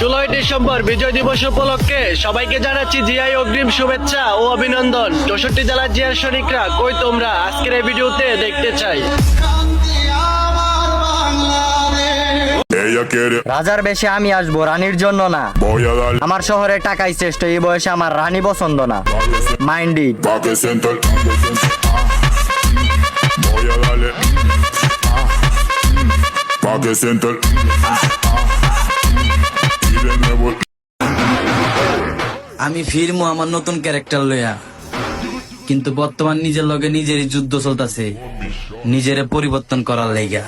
16ই December বিজয় দিবস উপলক্ষে সবাইকে জানাচ্ছি জিআই অগ্রিম শুভেচ্ছা ও অভিনন্দন। 64 জেলার জিয়ার শরিকরা কই তোমরা, আজকের এই ভিডিওতে দেখতে চাই। রাজার বেশে আমি আসবো, রানীর জন্য না। আমার শহরে টাকাই শ্রেষ্ঠ, এই বয়সে আমার রানী পছন্দ না। Mind it. আমি ফিরমু আমার নতুন ক্যারেক্টার লইয়া, কিন্তু বর্তমান নিজের লগে নিজেরই যুদ্ধ চলতেছে, নিজেরে পরিবর্তন করার লাইগা।